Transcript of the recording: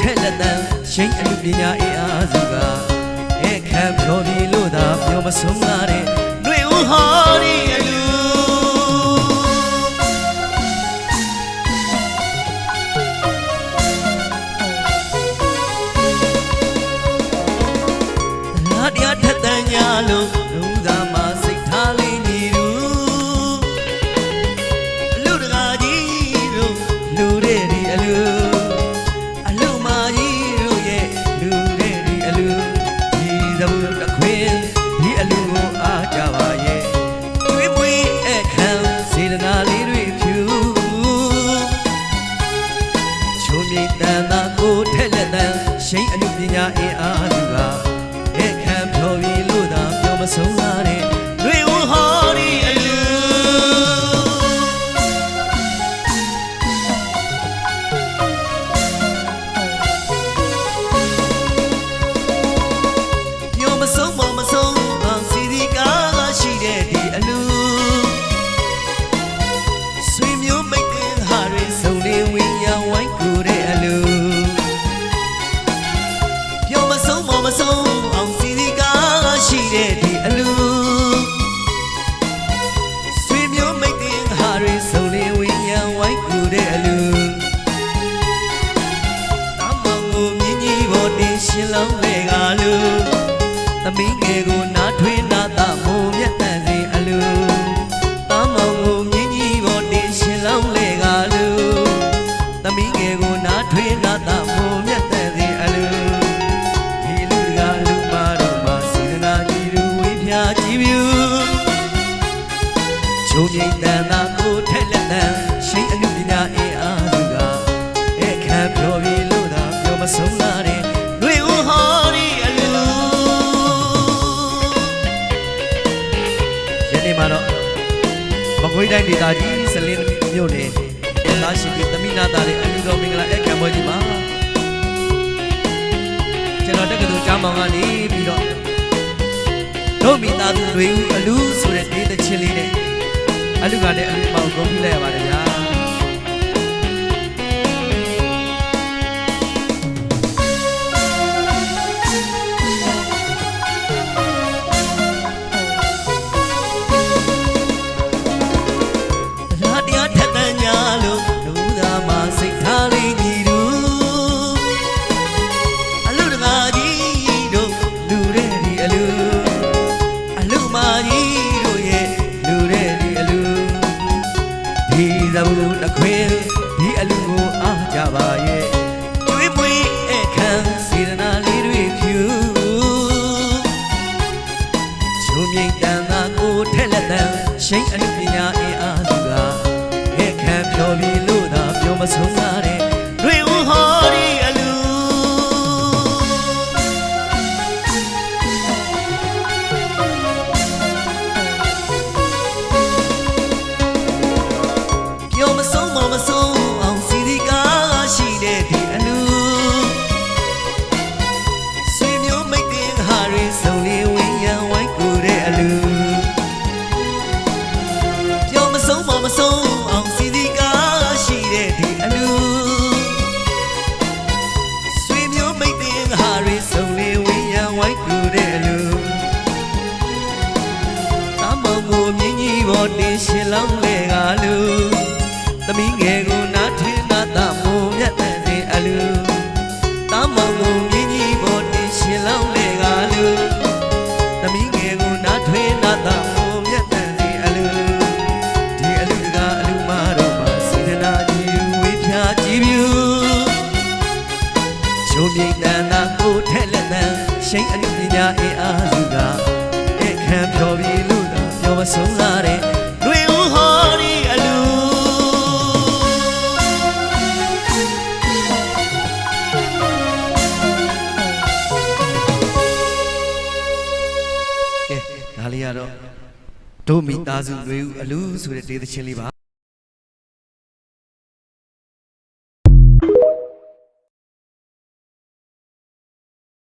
ထဲလက်တန်းရှိန်အမှုပညာအင်အားစုကအခမ်းပြောပြီးလို့သာပြောမဆုံးလာတဲ့နှွေဦးဟောဒီအလူလာတရားထက်တန်းညာလို့လူသားမှာစိတ်ထားလေးညီလူအလူတကာကြီးတို့လူတဲ့ဒီအလူအလူမကြီးတို့ရဲ့လူတဲ့ဒီအလူဒီသဘုတခွင်ဒီအလူကိုအားကြပါရဲ့တွေးမွေးအခမ်းစေတနာလေးတွေဖြူချုံမြိတ်တန်သာကိုထက်လက်တန်းရှိန်အမှုပညာအင်အားစုကအခမ်းပြောပြီးလို့သာပြောမဆုံးလာတဲ့တွေဦးဟောဒီအလူပြောမဆုံးမဆုံးအောင်စီဒီကားရှိတဲ့ဒီအလူဆွေမျိုးမိတ်တင်ဟာတွေစုံလေးဝင်းရဝိုင်းကူတဲ့အလူပြောမဆုံးအောင်စီဒီကားရှိတဲ့ဒီအလူဆွေမျိုးမိတ်တင်ဟာတွေစုံလေးဝင်းရဝိုင်းကူတဲ့အလူတမောင်ကိုမြင်းကြီးပေါ်တင်ရှင်လောင်းတွေကလူသမီးငယ်ကိုနားထွေးနာတာမိုးမြတ်တန်စီအလူတမောင်ကိုမြင်းကြီးပေါ်တင်ရှင်လောင်းတွေကလူသမီးငယ်ကိုနားထွေးနာတာမိုးမြတ်တန်စီအလူဒီလူကလူမတော်မှာစေတနာကြီးလူဝေးဖြာကြည်ပြူချုံမြိတ်တန်သာကိုထက်လက်တန်းရှိန်အမှုပညာအင်အားစုကအခမ်းပြောပြီးလို့သာပြောမဆုံးလာတဲ့နှွေဦးဟောဒီအလူယနေ့မှာတော့မကွေးတိုင်းဒေသကြီးစလင်းမြို့နယ်သားရှိပြီးသမီးနာသားတဲ့အလူတော်မင်္ဂလာအခမ်းပွဲကြီးမှာကျွန်တော်တက္ကသိုလ်ကျောင်းပေါင်းကနေပြီးတော့တို့မိသားစုတွေအလူဆိုတဲ့ဒေသချင်းလေးနဲ့အလူကလည်းအလူမောင်ဂုဏ်ပြုလိုက်ရပါတယ်ဗျာလာတရားထက်တန်းညာလို့လူသားမှာစိတ်ထားလေးညီလူအလူတကာကြီးတို့လူတဲ့ဒီအလူအလူမကြီးတို့ရဲ့လူတဲ့ဒီအလူဒီသဘုတခွင်ဒီအလူကိုအားကြပါရဲ့တွေးမွေးအခမ်းစေတနာလေးတွေဖြူချုံမြိတ်တန်သာကိုထက်လက်တန်းရှိန်အမှုပညာအင်အားစုကအခမ်းပြောပြီးလို့သာပြောမဆုံးလာတဲ့တွေဦးဟောဒီအလူပြောမဆုံးအောင်စီဒီကားရှိတဲ့ဒီအလူဆွေမျိုးမိတ်တင်ဟာတွေစုံလေးဝင်းရဝိုင်းကူတဲ့အလူပြောမဆုံးအောင်စီဒီကားရှိတဲ့ဒီအလူဆွေမျိုးမိတ်တင်ဟာတွေစုံလေးဝင်းရဝိုင်းကူတဲ့အလူတမောင်ကိုမြင်းကြီးပေါ်တင်ရှင်လောင်းလေကလူသမီးငယ်ကိုနားထင်နာတာမိုးမြတ်တန်စီအလူတမောင်ကိုမြင်းကြီးပေါ်တင်ရှင်လောင်းလေကလူသမီးငယ်ကိုနားထွေးနာတာမိုးမြတ်တန်စီအလူဒီအလူကအလူမတော်မှာစေတနာကြီးဝေးဖြာကြည်ပြူချုံမြိတ်တန်သာကိုထက်လက်တန်းရှိန်အမှုပညာအင်အားစုကအခမ်းပြောပြီးလို့သာပြောမဆုံးလာတဲ့တွေဦးဟောဒီအလူဒါလေးကတော့တို့မိသားစုတွေအလူဆိုတဲ့ဒေသချင်းလေးပါ